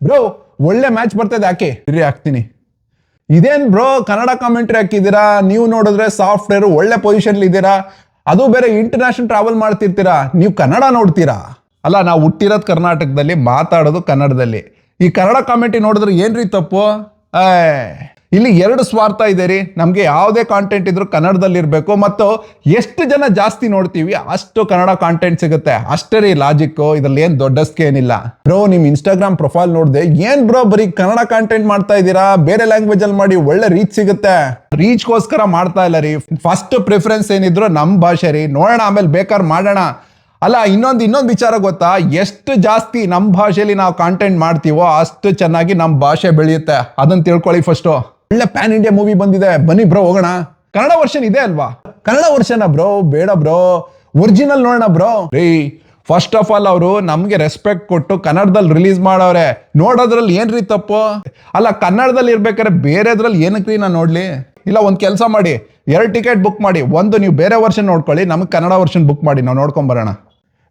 Bro ಒಳ್ಳೆ match ಬರ್ತದೆ ಹಾಕಿ ಇರಿ ಹಾಕ್ತೀನಿ. ಇದೇನ್ ಬ್ರೋ ಕನ್ನಡ ಕಾಮೆಂಟ್ರಿ ಹಾಕಿದ್ದೀರಾ? ನೀವು ನೋಡಿದ್ರೆ ಸಾಫ್ಟ್ವೇರ್ ಒಳ್ಳೆ ಪೊಸಿಷನ್ ಇದ್ದೀರಾ, ಅದು ಬೇರೆ ಇಂಟರ್ನ್ಯಾಷನಲ್ ಟ್ರಾವೆಲ್ ಮಾಡ್ತಿರ್ತೀರಾ, ನೀವು ಕನ್ನಡ ನೋಡ್ತೀರಾ? ಅಲ್ಲ, ನಾವು ಹುಟ್ಟಿರೋದು ಕರ್ನಾಟಕದಲ್ಲಿ, ಮಾತಾಡೋದು ಕನ್ನಡದಲ್ಲಿ. ಈ ಕನ್ನಡ ಕಾಮೆಂಟ್ರಿ ನೋಡಿದ್ರೆ ಏನ್ರಿ ತಪ್ಪು? ಇಲ್ಲಿ ಎರಡು ಸ್ವಾರ್ಥ ಇದೆ ರೀ. ನಮಗೆ ಯಾವುದೇ ಕಾಂಟೆಂಟ್ ಇದ್ರೂ ಕನ್ನಡದಲ್ಲಿ ಇರಬೇಕು, ಮತ್ತು ಎಷ್ಟು ಜನ ಜಾಸ್ತಿ ನೋಡ್ತೀವಿ ಅಷ್ಟು ಕನ್ನಡ ಕಾಂಟೆಂಟ್ ಸಿಗುತ್ತೆ, ಅಷ್ಟೇ ರೀ ಲಾಜಿಕ್. ಇದ್ರಲ್ಲಿ ಏನ್ ದೊಡ್ಡಸ್ಕೆ ಏನಿಲ್ಲ. ಬ್ರೋ ನಿಮ್ ಇನ್ಸ್ಟಾಗ್ರಾಮ್ ಪ್ರೊಫೈಲ್ ನೋಡಿದೆ, ಏನ್ ಬ್ರೋ ಬರೀ ಕನ್ನಡ ಕಾಂಟೆಂಟ್ ಮಾಡ್ತಾ ಇದ್ದೀರಾ? ಬೇರೆ ಲ್ಯಾಂಗ್ವೇಜ್ ಅಲ್ಲಿ ಮಾಡಿ ಒಳ್ಳೆ ರೀಚ್ ಸಿಗುತ್ತೆ. ರೀಚ್ಗೋಸ್ಕರ ಮಾಡ್ತಾ ಇಲ್ಲ ರೀ. ಫಸ್ಟ್ ಪ್ರಿಫರೆನ್ಸ್ ಏನಿದ್ರು ನಮ್ ಭಾಷೆ ರೀ, ನೋಡೋಣ ಆಮೇಲೆ ಬೇಕಾದ್ರೆ ಮಾಡೋಣ. ಅಲ್ಲ, ಇನ್ನೊಂದು ವಿಚಾರ ಗೊತ್ತಾ? ಎಷ್ಟು ಜಾಸ್ತಿ ನಮ್ಮ ಭಾಷೆಯಲ್ಲಿ ನಾವು ಕಾಂಟೆಂಟ್ ಮಾಡ್ತೀವೋ ಅಷ್ಟು ಚೆನ್ನಾಗಿ ನಮ್ಮ ಭಾಷೆ ಬೆಳೆಯುತ್ತೆ. ಅದನ್ನ ತಿಳ್ಕೊಳ್ಳಿ ಫಸ್ಟ್. ಒಳ್ಳೆ ಪ್ಯಾನ್ ಇಂಡಿಯಾ ಮೂವಿ ಬಂದಿದೆ, ಬನ್ನಿ ಬ್ರೋ ಹೋಗೋಣ. ಕನ್ನಡ ವರ್ಷನ್ ಇದೆ ಅಲ್ವಾ? Kannada version bro? ಬೇಡ ಬ್ರೋ, ಒರಿಜಿನಲ್ ನೋಡೋಣ ಬ್ರೋ. ರೀ ಫಸ್ಟ್ ಆಫ್ ಆಲ್ ಅವರು ನಮ್ಗೆ ರೆಸ್ಪೆಕ್ಟ್ ಕೊಟ್ಟು ಕನ್ನಡದಲ್ಲಿ ರಿಲೀಸ್ ಮಾಡವ್ರೆ, ನೋಡೋದ್ರಲ್ಲಿ ಏನ್ರಿ ತಪ್ಪು? ಅಲ್ಲ, ಕನ್ನಡದಲ್ಲಿ ಇರ್ಬೇಕಾದ್ರೆ ಬೇರೆದ್ರಲ್ಲಿ ಏನಕ್ರಿ ನಾನು ನೋಡ್ಲಿ? ಇಲ್ಲ, ಒಂದ್ ಕೆಲಸ ಮಾಡಿ, 2 ಟಿಕೆಟ್ ಬುಕ್ ಮಾಡಿ, ಒಂದು ನೀವು ಬೇರೆ ವರ್ಷನ್ ನೋಡ್ಕೊಳ್ಳಿ, ನಮಗೆ ಕನ್ನಡ ವರ್ಷನ್ ಬುಕ್ ಮಾಡಿ, ನಾವು ನೋಡ್ಕೊಂಡ್ ಬರೋಣ.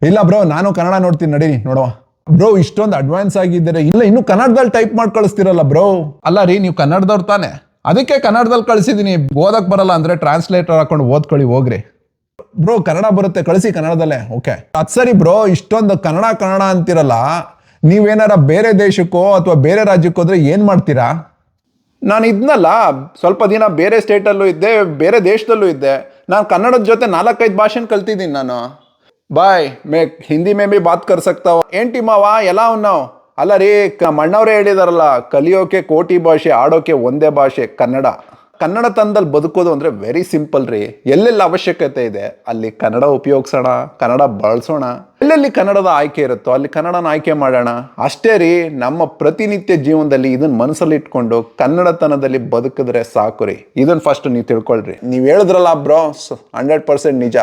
ಇಲ್ಲ ಬ್ರೋ, ನಾನು ಕನ್ನಡ ನೋಡ್ತೀನಿ, ನಡೀರಿ ನೋಡುವ. ಬ್ರೋ ಇಷ್ಟೊಂದು ಅಡ್ವಾನ್ಸ್ ಆಗಿದ್ದೀರಾ. ಇಲ್ಲ, ಇನ್ನು ಕನ್ನಡದಲ್ಲಿ ಟೈಪ್ ಮಾಡಿ ಕಳಿಸ್ತಿರಲ್ಲ ಬ್ರೋ. ಅಲ್ಲ ರೀ, ನೀವು ಕನ್ನಡದವ್ರು ತಾನೆ, ಅದಕ್ಕೆ ಕನ್ನಡದಲ್ಲಿ ಕಳಿಸಿದೀನಿ. ಓದಕ್ ಬರಲ್ಲ ಅಂದ್ರೆ ಟ್ರಾನ್ಸ್ಲೇಟರ್ ಹಾಕೊಂಡು ಓದ್ಕೊಳ್ಳಿ ಹೋಗ್ರಿ. ಬ್ರೋ ಕನ್ನಡ ಬರುತ್ತೆ, ಕಳಿಸಿ ಕನ್ನಡದಲ್ಲೇ. ಓಕೆ, ಅದ್ ಸರಿ ಬ್ರೋ, ಇಷ್ಟೊಂದು ಕನ್ನಡ ಅಂತಿರಲ್ಲ, ನೀವೇನಾರ ಬೇರೆ ದೇಶಕ್ಕೋ ಅಥವಾ ಬೇರೆ ರಾಜ್ಯಕ್ಕೋ ಹೋದ್ರೆ ಏನ್ ಮಾಡ್ತೀರಾ? ನಾನು ಇದ್ನಲ್ಲ, ಸ್ವಲ್ಪ ದಿನ ಬೇರೆ ಸ್ಟೇಟಲ್ಲೂ ಇದ್ದೆ, ಬೇರೆ ದೇಶದಲ್ಲೂ ಇದ್ದೆ. ನಾನು ಕನ್ನಡದ ಜೊತೆ 4-5 ಭಾಷೆನ ಕಲ್ತಿದ್ದೀನಿ ನಾನು. ಬಾಯ್ ಮೇ ಹಿಂದಿ ಮೇ ಬಿ ಬಾತ್ ಕರ್ ಸಕ್ತಾ ಹೂಂ. ಏನ್ ಟೀಮವ ಎಲ್ಲ ನಾವು? ಅಲ್ಲ ರೀ, ಮಣ್ಣವ್ರೆ ಹೇಳಿದಾರಲ್ಲ, ಕಲಿಯೋಕೆ ಕೋಟಿ ಭಾಷೆ, ಆಡೋಕೆ ಒಂದೇ ಭಾಷೆ ಕನ್ನಡ. ಕನ್ನಡ ತಂದಲ್ಲಿ ಬದುಕೋದು ಅಂದ್ರೆ ವೆರಿ ಸಿಂಪಲ್ ರೀ. ಎಲ್ಲೆಲ್ಲಿ ಅವಶ್ಯಕತೆ ಇದೆ ಅಲ್ಲಿ ಕನ್ನಡ ಉಪಯೋಗಿಸೋಣ, ಕನ್ನಡ ಬಳಸೋಣ. ಎಲ್ಲೆಲ್ಲಿ ಕನ್ನಡದ ಆಯ್ಕೆ ಇರುತ್ತೋ ಅಲ್ಲಿ ಕನ್ನಡನ ಆಯ್ಕೆ ಮಾಡೋಣ, ಅಷ್ಟೇ ರೀ. ನಮ್ಮ ಪ್ರತಿನಿತ್ಯ ಜೀವನದಲ್ಲಿ ಇದನ್ನ ಮನಸ್ಸಲ್ಲಿ ಇಟ್ಕೊಂಡು ಕನ್ನಡತನದಲ್ಲಿ ಬದುಕಿದ್ರೆ ಸಾಕು ರೀ. ಇದನ್ನ ಫಸ್ಟ್ ನೀವು ತಿಳ್ಕೊಳ್ರಿ. ನೀವು ಹೇಳಿದ್ರಲ್ಲ ಬ್ರೋ, 100% ನಿಜ.